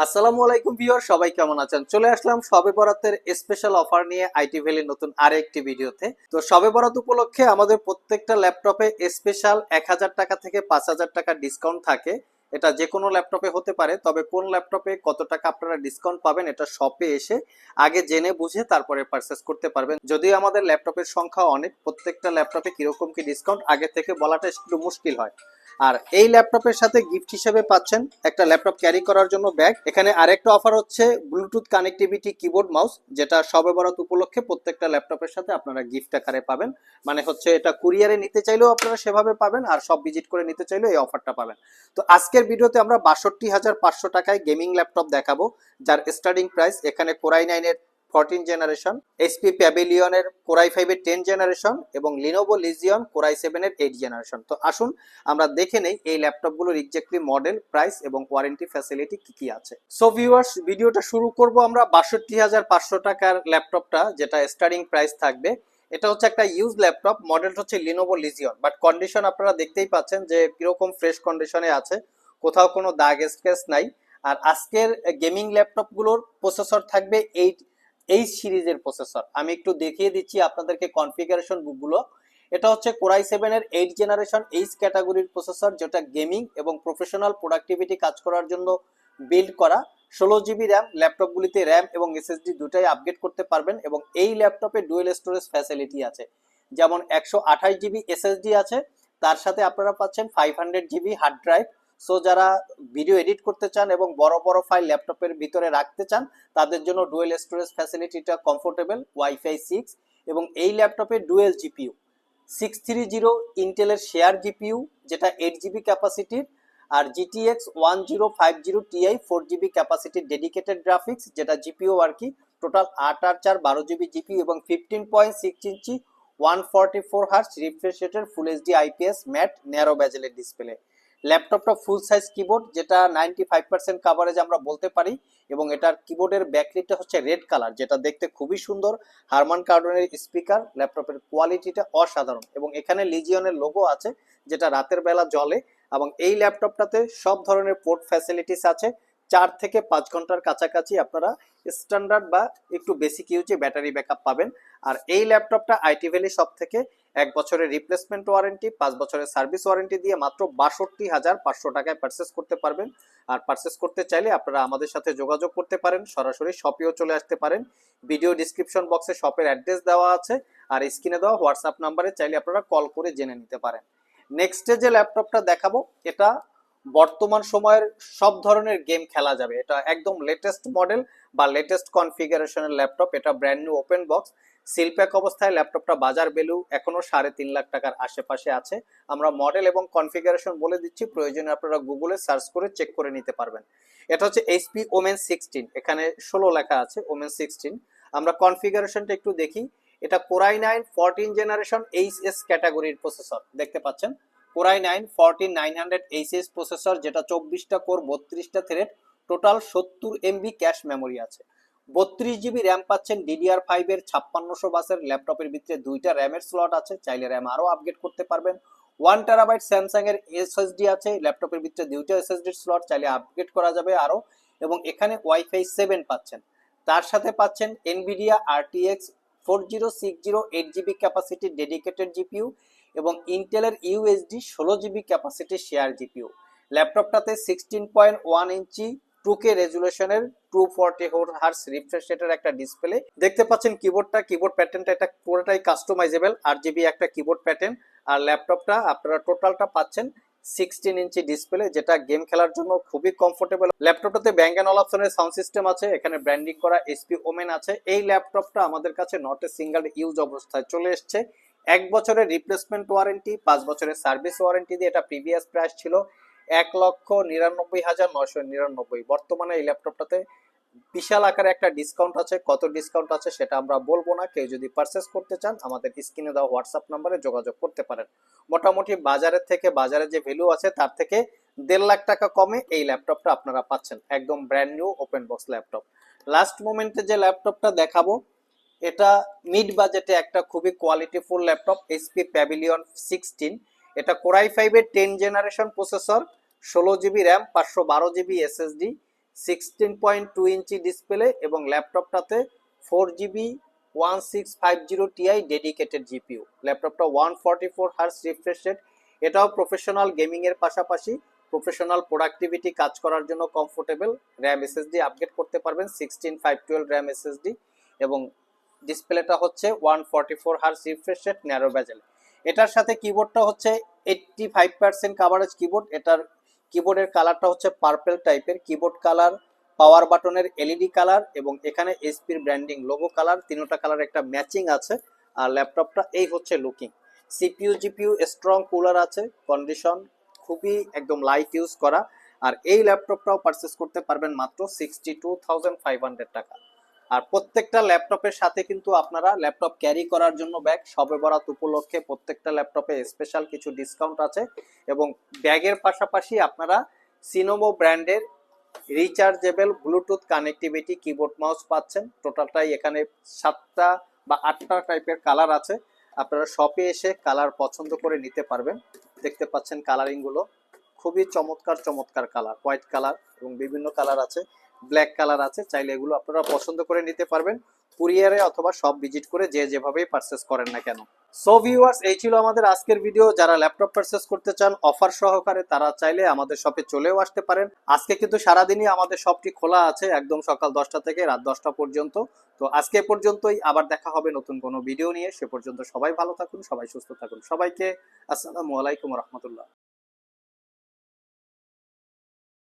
আসসালামু আলাইকুম ভিউয়ার, সবাই কেমন আছেন? চলে আসলাম শবে বরাতের স্পেশাল অফার নিয়ে আইটি ভ্যালির নতুন আরেকটি ভিডিওতে। তো শবে বরাত উপলক্ষে আমাদের প্রত্যেকটা ল্যাপটপে স্পেশাল 1000 টাকা থেকে 5000 টাকা ডিসকাউন্ট থাকে। এটা যে কোনো ল্যাপটপে হতে পারে, তবে কোন ল্যাপটপে কত টাকা আপনারা ডিসকাউন্ট পাবেন এটা শপে এসে আগে জেনে বুঝে তারপরে পারচেস করতে পারবেন। যদিও আমাদের ল্যাপটপের সংখ্যা অনেক, প্রত্যেকটা ল্যাপটপে কিরকম কি ডিসকাউন্ট আগে থেকে বলাটা একটু মুশকিল হয়। আর এই ল্যাপটপের সাথে গিফট হিসেবে পাচ্ছেন একটা ল্যাপটপ ক্যারি করার জন্য ব্যাগ। এখানে আরেকটা অফার হচ্ছে ব্লুটুথ কানেক্টিভিটি কিবোর্ড মাউস, যেটা শবে বরাত উপলক্ষে প্রত্যেকটা ল্যাপটপের সাথে আপনারা গিফট আকারে পাবেন। মানে হচ্ছে এটা কুরিয়ারে নিতে চাইলেও আপনারা সেভাবে পাবেন, আর সব ভিজিট করে নিতে চাইলেও এই অফারটা পাবেন। তো আজকের ভিডিওতে আমরা 62,500 টাকায় গেমিং ল্যাপটপ দেখাবো, যার স্টার্টিং প্রাইস এখানে কোরাই 9 এর 14 জেনারেশন, এইচপি প্যাভিলিয়নের কোরাই 5 এর 10 জেনারেশন এবং লিনোভো লিজিয়ন কোরাই 7 এর 8 জেনারেশন। তো আসুন আমরা দেখে নেই এই ল্যাপটপগুলোর এক্স্যাক্টলি মডেল, প্রাইস এবং ওয়ারেন্টি ফ্যাসিলিটি কি কি আছে। সো ভিউয়ার্স, ভিডিওটা শুরু করব আমরা 62,500 টাকার ল্যাপটপটা, যেটা স্টার্টিং প্রাইস থাকবে। এটা হচ্ছে একটা ইউজ ল্যাপটপ, মডেলটা হচ্ছে লিনোভো লিজিয়ন, বাট কন্ডিশন আপনারা দেখতেই পাচ্ছেন যে কিরকম ফ্রেশ কন্ডিশনে আছে, কোথাও কোনো দাগ স্ক্র্যাচ নাই। আর আজকের গেমিং ল্যাপটপগুলোর প্রসেসর থাকবে এইচ সিরিজের প্রসেসর। আমি একটু দেখিয়ে দিচ্ছি আপনাদেরকে কনফিগারেশন বুকগুলো। এটা হচ্ছে কোরাই 7 এর 8 জেনারেশন এইচ ক্যাটাগরির প্রসেসর, যেটা গেমিং এবং প্রফেশনাল প্রোডাক্টিভিটি কাজ করার জন্য বিল্ড করা। 16 জিবি র্যাম, ল্যাপটপগুলিতে র্যাম এবং এসএসডি দুটাই আপগ্রেড করতে পারবেন এবং এই ল্যাপটপে ডুয়েল স্টোরেজ ফ্যাসিলিটি আছে। যেমন 128 জিবি এসএসডি আছে, তার সাথে আপনারা পাচ্ছেন 500 জিবি হার্ড ড্রাইভ। সো যারা ভিডিও এডিট করতে চান এবং বড় বড় ফাইল ল্যাপটপের ভিতরে রাখতে চান, তাদের জন্য ডুয়েল স্টোরেজ ফ্যাসিলিটিটা কমফোর্টেবল, ওয়াইফাই 6। এবং এই ল্যাপটপে ডুয়েল জিপিইউ 630 ইন্টেলের শেয়ার জিপিইউ, যেটা 8 জিবি ক্যাপাসিটির, আর জিটিএক্স 1050 টিআই 4 জিবি ক্যাপাসিটির ডেডিকেটেড গ্রাফিক্স, যেটা জিপিইউ আর কি। টোটাল 8 আর 4 12 জিবি জিপিইউ এবং 15.6 ইঞ্চি 144 হার্টজ রিফ্রেশ রেটের full HD IPS matte narrow ব্যাজেলের ডিসপ্লে। ল্যাপটপটা ফুল সাইজ কিবোর্ড, যেটা 95% কাভারেজ আমরা বলতে পারি। এবং এটার কিবোর্ডের ব্যাকলিটটা হচ্ছে রেড কালার, যেটা দেখতে খুবই সুন্দর। হারমান কার্ডনের স্পিকার, ল্যাপটপের কোয়ালিটিটা অসাধারণ এবং এখানে লিজিয়নের লোগো আছে, যেটা রাতের বেলা জ্বলে। এবং এই ল্যাপটপটাতে সব ধরনের পোর্ট ফ্যাসিলিটিস আছে। 4 থেকে 5 ঘন্টার কাছাকাছি আপনারা স্ট্যান্ডার্ড বা একটু বেসিক ইউজে ব্যাটারি ব্যাকআপ পাবেন। আর এই ল্যাপটপটা আইটি ভ্যালি সব থেকে 1 বছরের রিপ্লেসমেন্ট ওয়ারেন্টি, 5 বছরের সার্ভিস ওয়ারেন্টি দিয়ে মাত্র 62,500 টাকায় পারচেস করতে পারবেন। আর পারচেস করতে চাইলে আপনারা আমাদের সাথে যোগাযোগ করতে পারেন, সরাসরি শপেও চলে আসতে পারেন। ভিডিও ডিসক্রিপশন বক্সে শপের অ্যাড্রেস দেওয়া আছে, আর স্ক্রিনে দেওয়া হোয়াটসঅ্যাপ নাম্বারে চাইলে আপনারা কল করে জেনে নিতে পারেন। নেক্সটে যে ল্যাপটপটা দেখাবো, এটা বর্তমান সময়ের সব ধরনের গেম খেলা যাবে। এটা একদম লেটেস্ট মডেল বা লেটেস্ট কনফিগারেশনের ল্যাপটপ। এটা brand new open box seal pack অবস্থায়। ল্যাপটপটা বাজার ভ্যালু এখনো 3.5 লাখ টাকার আশেপাশে আছে। আমরা মডেল এবং কনফিগারেশন বলে দিচ্ছি, প্রয়োজনে আপনারা গুগলে সার্চ করে চেক করে নিতে পারবেন। এটা হচ্ছে এইচপি ওমেন 16, এখানে 16 লেখা আছে, ওমেন 16। আমরা কনফিগারেশনটা একটু দেখি। এটা কোরাই 9 14 জেনারেশন এইচএস ক্যাটাগরির প্রসেসর দেখতে পাচ্ছেন। কোরাই 9 14900 এইচএস প্রসেসর, যেটা 24টা কোর 32টা thread, total 70 MB cache memory আছে। 32 জিবি র্যাম পাচ্ছেন DDR5 এর 5600 বাসের। ল্যাপটপের ভিতরে 2টা র্যামের স্লট আছে, চাইলে র্যাম আরও আপগ্রেড করতে পারবেন। 1 TB স্যামসাং এর এসএসডি আছে, ল্যাপটপের ভিতরে 2টা এসএসডি স্লট, চাইলে আপগ্রেড করা যাবে আরও। এবং এখানে ওয়াইফাই 7 পাচ্ছেন। তার সাথে পাচ্ছেন Nvidia RTX 4060 8 GB capacity dedicated GPU এবং ইন্টেলের UHD 16 GB capacity share GPU. ল্যাপটপটাতে 16.1 ইঞ্চি 2K রেজুলেশনের 244 হার্টজ রিফ্রেশ রেটের একটা ডিসপ্লে দেখতে পাচ্ছেন। কিবোর্ড প্যাটার্নটা এটা পুরোটাই কাস্টমাইজেবল, 8 জিবি একটা কিবোর্ড প্যাটার্ন। আর ল্যাপটপটা আপনারা টোটালটা পাচ্ছেন 16 ইঞ্চি ডিসপ্লে, যেটা গেম খেলার জন্য খুবই কমফোর্টেবল। ল্যাপটপটাতে ব্যাং অ্যান্ড অপশনের সাউন্ড সিস্টেম আছে, এখানে ব্র্যান্ডিং করা এইচপি ওমেন আছে। এই ল্যাপটপটা আমাদের কাছে নট এ সিঙ্গেল ইউজ অবস্থায় চলে এসছে। 1 বছরের রিপ্লেসমেন্ট ওয়ারেন্টি, 5 বছরের সার্ভিস ওয়ারেন্টি দিয়ে। এটা প্রিভিয়াস প্রাইস ছিল 1,99,999। বর্তমানে এই ল্যাপটপটাতে বিশাল আকারে একটা ডিসকাউন্ট আছে। কত ডিসকাউন্ট আছে সেটা আমরা বলবো না, কেউ যদি পারচেস করতে চান আমাদের স্ক্রিনে দেওয়া হোয়াটসঅ্যাপ নাম্বারে যোগাযোগ করতে পারেন। মোটামুটি বাজারের থেকে, বাজারে যে ভ্যালু আছে তার থেকে 1.5 লাখ টাকা কমে এই ল্যাপটপটা আপনারা পাচ্ছেন, একদম brand new open box laptop. Last মোমেন্টে যে ল্যাপটপটা দেখাবো, এটা মিড বাজেটে একটা খুবই কোয়ালিটিফুল ল্যাপটপ, এইচপি প্যাভিলিয়ন 16। এটা কোরাই 5 এর 10 generation processor, 16 GB RAM, 512 GB SSD, 16.2 inch display এবং ল্যাপটপটাতে 4GB 1650 Ti ডেডিকেটেড জিপিইউ। ল্যাপটপটা 144 Hz রিফ্রেশ রেট। এটাও প্রফেশনাল গেমিং এর পাশাপাশি প্রফেশনাল প্রোডাক্টিভিটি কাজ করার জন্য কমফোর্টেবল। র্যাম এসএসডি আপগ্রেড করতে পারবেন 16512 র্যাম এসএসডি এবং ডিসপ্লেটা হচ্ছে 144 Hz রিফ্রেশ রেট ন্যারো বেজেল। এটার সাথে কিবোর্ডটা হচ্ছে 85% কাভারেজ কিবোর্ড। এটার কিবোর্ডের কালারটা হচ্ছে পার্পল টাইপের কিবোর্ড কালার, পাওয়ার বাটনের এলইডি কালার এবং এখানে এইচপির ব্র্যান্ডিং লোগো কালার, তিনটা কালার একটা ম্যাচিং আছে। আর ল্যাপটপটা এই হচ্ছে looking. CPU GPU strong cooler আছে, কন্ডিশন খুবই একদম লাইট ইউজ করা। আর এই ল্যাপটপটাও পারচেস করতে পারবেন মাত্র 62,500 টাকা। আর প্রত্যেকটা ল্যাপটপের সাথে কিন্তু আপনারা ল্যাপটপ ক্যারি করার জন্য ব্যাগ, শবে বরাত উপলক্ষে প্রত্যেকটা ল্যাপটপে স্পেশাল কিছু ডিসকাউন্ট আছে এবং ব্যাগের পাশাপাশি আপনারা সিনোমো ব্র্যান্ডের rechargeable Bluetooth connectivity keyboard mouse পাচ্ছেন। টোটালটাই এখানে 7টা বা 8টা টাইপের কালার আছে। আপনারা শপে এসে কালার পছন্দ করে নিতে পারবেন। দেখতে পাচ্ছেন কালারিং গুলো খুবই চমৎকার চমৎকার কালার, হোয়াইট কালার এবং বিভিন্ন কালার আছে, ব্ল্যাক কালার আছে। চাইলে এগুলো আপনারা পছন্দ করে নিতে পারবেন কুরিয়ারে অথবা শপ ভিজিট করে যে যেভাবেই পারচেস করেন না কেন। সো ভিউয়ার্স, এই ছিল আমাদের আজকের ভিডিও। যারা ল্যাপটপ পারচেস করতে চান অফার সহকারে তারা চাইলে আমাদের শপে চলেও আসতে পারেন। আজকে কিন্তু সারাদিনই আমাদের শপটি খোলা আছে, একদম সকাল 10টা থেকে রাত 10টা পর্যন্ত। তো আজকে পর্যন্তই, আবার দেখা হবে নতুন কোনো ভিডিও নিয়ে। সে পর্যন্ত সবাই ভালো থাকুন, সবাই সুস্থ থাকুন। সবাইকে আসসালামু আলাইকুম রহমতুল্লাহ।